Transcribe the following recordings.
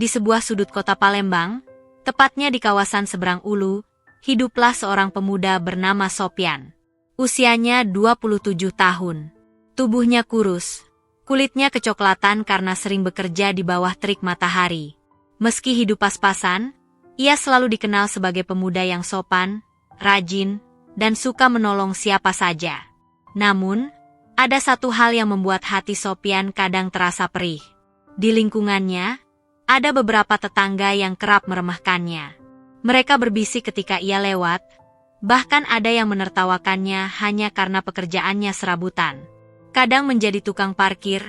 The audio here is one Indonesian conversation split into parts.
di sebuah sudut kota Palembang, tepatnya di kawasan Seberang Ulu, hiduplah seorang pemuda bernama Sopyan. Usianya 27 tahun. Tubuhnya kurus, kulitnya kecoklatan karena sering bekerja di bawah terik matahari. Meski hidup pas-pasan, ia selalu dikenal sebagai pemuda yang sopan, rajin, dan suka menolong siapa saja. Namun, ada satu hal yang membuat hati Sopyan kadang terasa perih. Di lingkungannya, ada beberapa tetangga yang kerap meremehkannya. Mereka berbisik ketika ia lewat, bahkan ada yang menertawakannya hanya karena pekerjaannya serabutan. Kadang menjadi tukang parkir,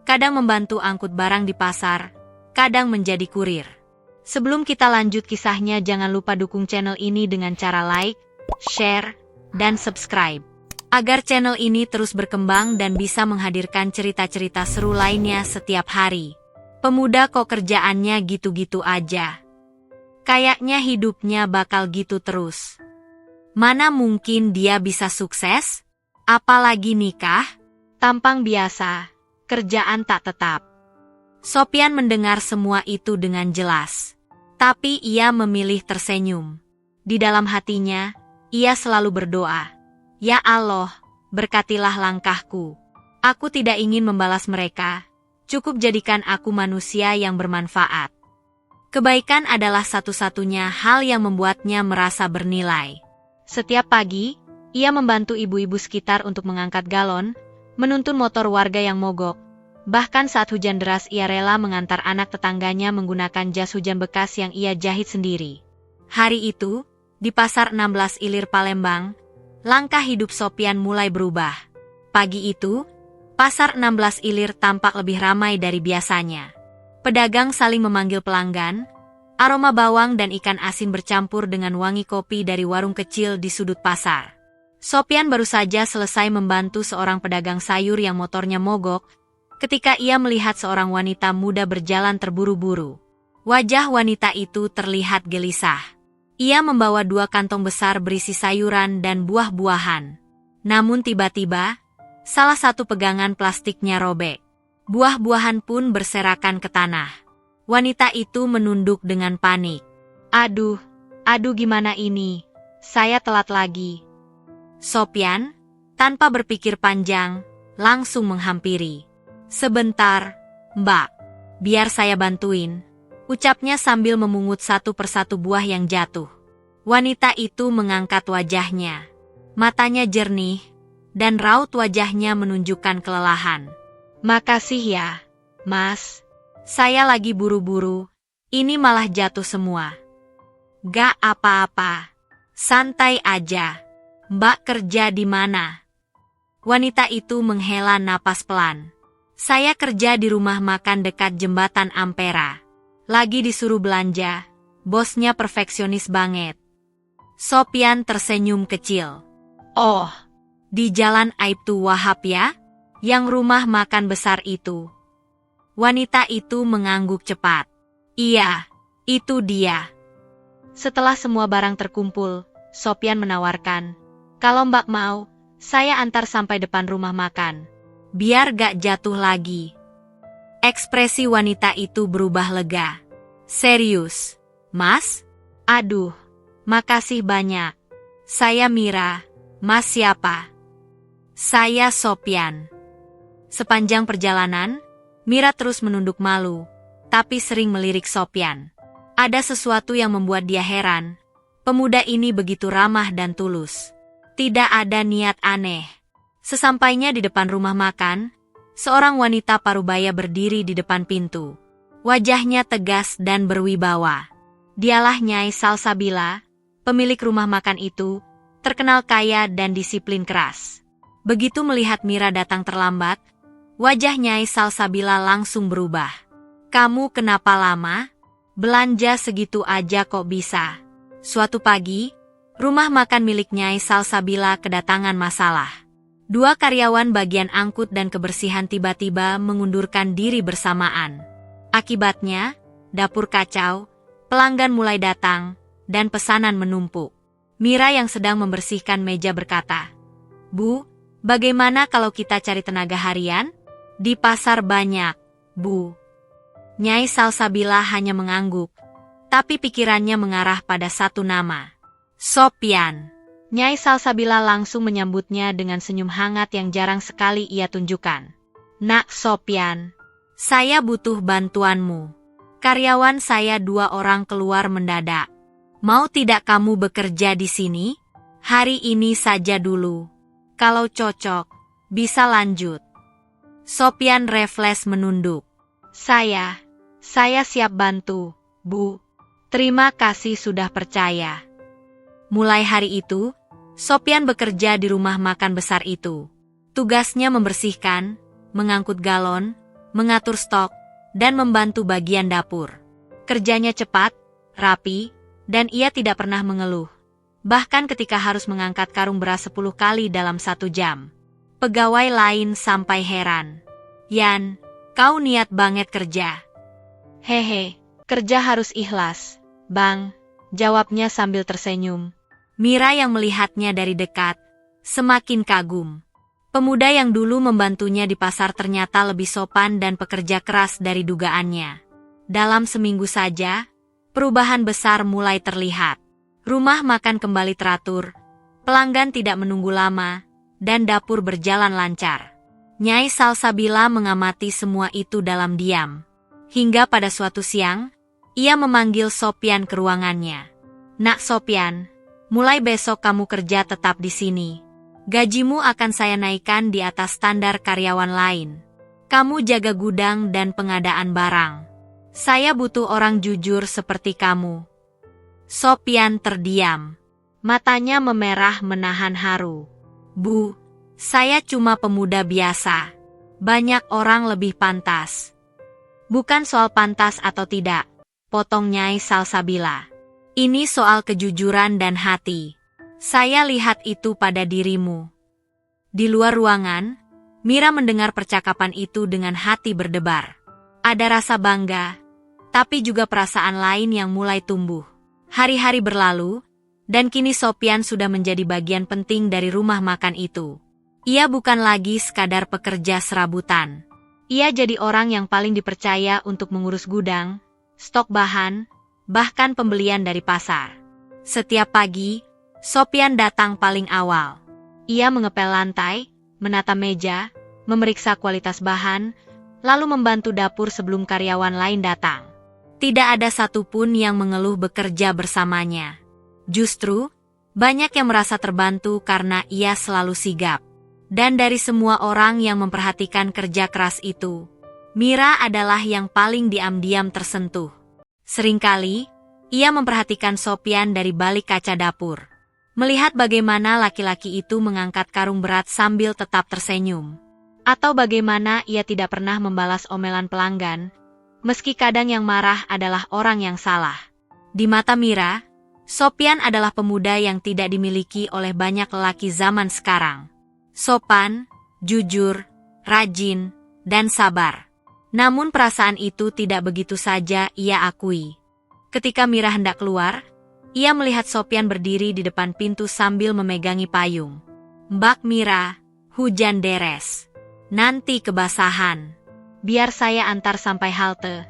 kadang membantu angkut barang di pasar, kadang menjadi kurir. Sebelum kita lanjut kisahnya, jangan lupa dukung channel ini dengan cara like, share, dan subscribe, agar channel ini terus berkembang dan bisa menghadirkan cerita-cerita seru lainnya setiap hari. Pemuda kok kerjaannya gitu-gitu aja. Kayaknya hidupnya bakal gitu terus. Mana mungkin dia bisa sukses? Apalagi nikah? Tampang biasa, kerjaan tak tetap. Sopyan mendengar semua itu dengan jelas. Tapi ia memilih tersenyum. Di dalam hatinya, ia selalu berdoa, "Ya Allah, berkatilah langkahku. Aku tidak ingin membalas mereka, cukup jadikan aku manusia yang bermanfaat." Kebaikan adalah satu-satunya hal yang membuatnya merasa bernilai. Setiap pagi, ia membantu ibu-ibu sekitar untuk mengangkat galon, menuntun motor warga yang mogok. Bahkan saat hujan deras, ia rela mengantar anak tetangganya menggunakan jas hujan bekas yang ia jahit sendiri. Hari itu, di Pasar 16 Ilir Palembang, langkah hidup Sopyan mulai berubah. Pagi itu, Pasar 16 Ilir tampak lebih ramai dari biasanya. Pedagang saling memanggil pelanggan, aroma bawang dan ikan asin bercampur dengan wangi kopi dari warung kecil di sudut pasar. Sopyan baru saja selesai membantu seorang pedagang sayur yang motornya mogok, ketika ia melihat seorang wanita muda berjalan terburu-buru. Wajah wanita itu terlihat gelisah. Ia membawa 2 kantong besar berisi sayuran dan buah-buahan. Namun tiba-tiba, salah satu pegangan plastiknya robek. Buah-buahan pun berserakan ke tanah. Wanita itu menunduk dengan panik. Aduh gimana ini? Saya telat lagi." Sopyan, tanpa berpikir panjang, langsung menghampiri. "Sebentar, Mbak. Biar saya bantuin," ucapnya sambil memungut satu persatu buah yang jatuh. Wanita itu mengangkat wajahnya. Matanya jernih, dan raut wajahnya menunjukkan kelelahan. "Makasih ya, Mas. Saya lagi buru-buru, ini malah jatuh semua." "Gak apa-apa. Santai aja. Mbak kerja di mana?" Wanita itu menghela napas pelan. "Saya kerja di rumah makan dekat jembatan Ampera. Lagi disuruh belanja, bosnya perfeksionis banget." Sopyan tersenyum kecil. "Oh, di Jalan Aibtu Wahab ya? Yang rumah makan besar itu?" Wanita itu mengangguk cepat. "Iya, itu dia." Setelah semua barang terkumpul, Sopyan menawarkan, "Kalau Mbak mau, saya antar sampai depan rumah makan. Biar gak jatuh lagi." Ekspresi wanita itu berubah lega. "Serius, Mas? Aduh, makasih banyak. Saya Mira. Mas siapa?" "Saya Sopyan." Sepanjang perjalanan, Mira terus menunduk malu, tapi sering melirik Sopyan. Ada sesuatu yang membuat dia heran. Pemuda ini begitu ramah dan tulus. Tidak ada niat aneh. Sesampainya di depan rumah makan, seorang wanita parubaya berdiri di depan pintu. Wajahnya tegas dan berwibawa. Dialah Nyai Salsabila, pemilik rumah makan itu, terkenal kaya dan disiplin keras. Begitu melihat Mira datang terlambat, wajah Nyai Salsabila langsung berubah. "Kamu kenapa lama? Belanja segitu aja kok bisa?" Suatu pagi, rumah makan milik Nyai Salsabila kedatangan masalah. 2 karyawan bagian angkut dan kebersihan tiba-tiba mengundurkan diri bersamaan. Akibatnya, dapur kacau, pelanggan mulai datang, dan pesanan menumpuk. Mira yang sedang membersihkan meja berkata, "Bu, bagaimana kalau kita cari tenaga harian? Di pasar banyak, Bu." Nyai Salsabila hanya mengangguk, tapi pikirannya mengarah pada satu nama. Sopyan. Nyai Salsabila langsung menyambutnya dengan senyum hangat yang jarang sekali ia tunjukkan. Nak Sopyan, saya butuh bantuanmu. Karyawan saya 2 orang keluar mendadak. Mau tidak kamu bekerja di sini? Hari ini saja dulu. Kalau cocok, bisa lanjut. Sopyan refleks menunduk. Saya siap bantu, Bu. Terima kasih sudah percaya. Mulai hari itu, Sopyan bekerja di rumah makan besar itu. Tugasnya membersihkan, mengangkut galon, mengatur stok, dan membantu bagian dapur. Kerjanya cepat, rapi, dan ia tidak pernah mengeluh. Bahkan ketika harus mengangkat karung beras 10 kali dalam 1 jam. Pegawai lain sampai heran. Yan, kau niat banget kerja. Hehe, kerja harus ikhlas, Bang, jawabnya sambil tersenyum. Mira yang melihatnya dari dekat, semakin kagum. Pemuda yang dulu membantunya di pasar ternyata lebih sopan dan pekerja keras dari dugaannya. Dalam seminggu saja, perubahan besar mulai terlihat. Rumah makan kembali teratur, pelanggan tidak menunggu lama, dan dapur berjalan lancar. Nyai Salsabila mengamati semua itu dalam diam. Hingga pada suatu siang, ia memanggil Sopyan ke ruangannya. Nak Sopyan, mulai besok kamu kerja tetap di sini. Gajimu akan saya naikkan di atas standar karyawan lain. Kamu jaga gudang dan pengadaan barang. Saya butuh orang jujur seperti kamu. Sopyan terdiam. Matanya memerah menahan haru. Bu, saya cuma pemuda biasa. Banyak orang lebih pantas. Bukan soal pantas atau tidak, potong Nyai Salsabila. Ini soal kejujuran dan hati. Saya lihat itu pada dirimu. Di luar ruangan, Mira mendengar percakapan itu dengan hati berdebar. Ada rasa bangga, tapi juga perasaan lain yang mulai tumbuh. Hari-hari berlalu, dan kini Sopyan sudah menjadi bagian penting dari rumah makan itu. Ia bukan lagi sekadar pekerja serabutan. Ia jadi orang yang paling dipercaya untuk mengurus gudang, stok bahan, bahkan pembelian dari pasar. Setiap pagi, Sopyan datang paling awal. Ia mengepel lantai, menata meja, memeriksa kualitas bahan, lalu membantu dapur sebelum karyawan lain datang. Tidak ada satupun yang mengeluh bekerja bersamanya. Justru, banyak yang merasa terbantu karena ia selalu sigap. Dan dari semua orang yang memperhatikan kerja keras itu, Mira adalah yang paling diam-diam tersentuh. Seringkali, ia memperhatikan Sopyan dari balik kaca dapur. Melihat bagaimana laki-laki itu mengangkat karung berat sambil tetap tersenyum. Atau bagaimana ia tidak pernah membalas omelan pelanggan, meski kadang yang marah adalah orang yang salah. Di mata Mira, Sopyan adalah pemuda yang tidak dimiliki oleh banyak lelaki zaman sekarang. Sopan, jujur, rajin, dan sabar. Namun perasaan itu tidak begitu saja ia akui. Ketika Mira hendak keluar, ia melihat Sopyan berdiri di depan pintu sambil memegangi payung. Mbak Mira, hujan deres. Nanti kebasahan. Biar saya antar sampai halte,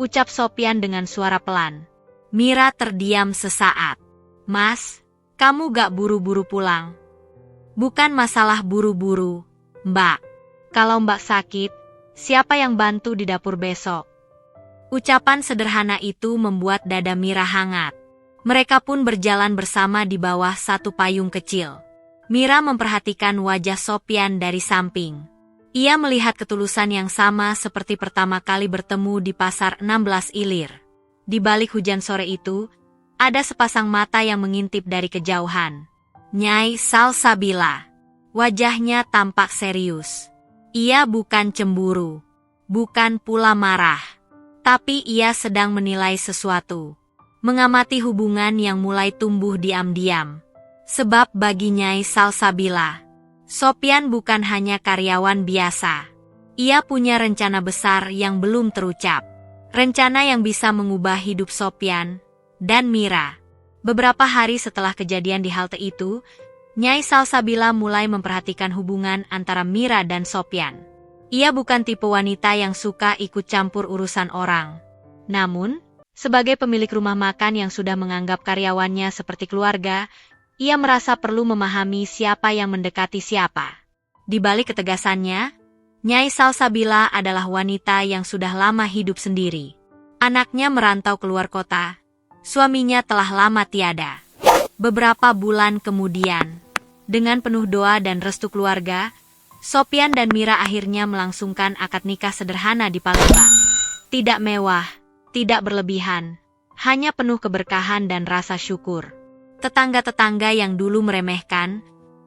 ucap Sopyan dengan suara pelan. Mira terdiam sesaat. Mas, kamu gak buru-buru pulang? Bukan masalah buru-buru, Mbak. Kalau Mbak sakit, siapa yang bantu di dapur besok? Ucapan sederhana itu membuat dada Mira hangat. Mereka pun berjalan bersama di bawah satu payung kecil. Mira memperhatikan wajah Sopyan dari samping. Ia melihat ketulusan yang sama seperti pertama kali bertemu di pasar 16 Ilir. Di balik hujan sore itu, ada sepasang mata yang mengintip dari kejauhan. Nyai Salsabila. Wajahnya tampak serius. Ia bukan cemburu, bukan pula marah, tapi ia sedang menilai sesuatu. Mengamati hubungan yang mulai tumbuh diam-diam. Sebab bagi Nyai Salsabila, Sopyan bukan hanya karyawan biasa. Ia punya rencana besar yang belum terucap. Rencana yang bisa mengubah hidup Sopyan dan Mira. Beberapa hari setelah kejadian di halte itu, Nyai Salsabila mulai memperhatikan hubungan antara Mira dan Sopyan. Ia bukan tipe wanita yang suka ikut campur urusan orang. Namun, sebagai pemilik rumah makan yang sudah menganggap karyawannya seperti keluarga, ia merasa perlu memahami siapa yang mendekati siapa. Di balik ketegasannya, Nyai Salsabila adalah wanita yang sudah lama hidup sendiri. Anaknya merantau keluar kota. Suaminya telah lama tiada. Beberapa bulan kemudian, dengan penuh doa dan restu keluarga, Sopyan dan Mira akhirnya melangsungkan akad nikah sederhana di Palembang. Tidak mewah, tidak berlebihan, hanya penuh keberkahan dan rasa syukur. Tetangga-tetangga yang dulu meremehkan,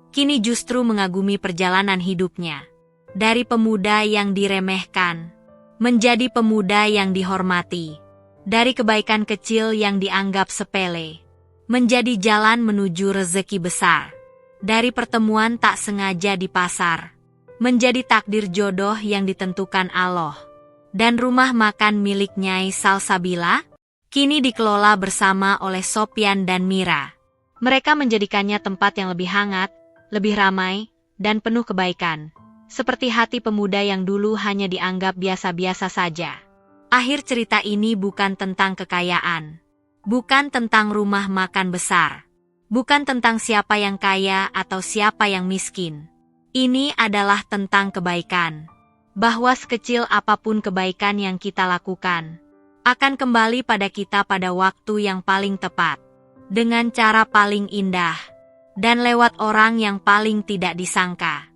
kini justru mengagumi perjalanan hidupnya. Dari pemuda yang diremehkan, menjadi pemuda yang dihormati. Dari kebaikan kecil yang dianggap sepele, menjadi jalan menuju rezeki besar. Dari pertemuan tak sengaja di pasar, menjadi takdir jodoh yang ditentukan Allah. Dan rumah makan milik Nyai Salsabila, kini dikelola bersama oleh Sopyan dan Mira. Mereka menjadikannya tempat yang lebih hangat, lebih ramai, dan penuh kebaikan. Seperti hati pemuda yang dulu hanya dianggap biasa-biasa saja. Akhir cerita ini bukan tentang kekayaan. Bukan tentang rumah makan besar. Bukan tentang siapa yang kaya atau siapa yang miskin. Ini adalah tentang kebaikan. Bahwa sekecil apapun kebaikan yang kita lakukan, akan kembali pada kita pada waktu yang paling tepat. Dengan cara paling indah. Dan lewat orang yang paling tidak disangka.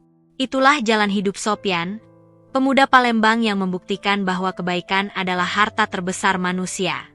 Itulah jalan hidup Sopyan, pemuda Palembang yang membuktikan bahwa kebaikan adalah harta terbesar manusia.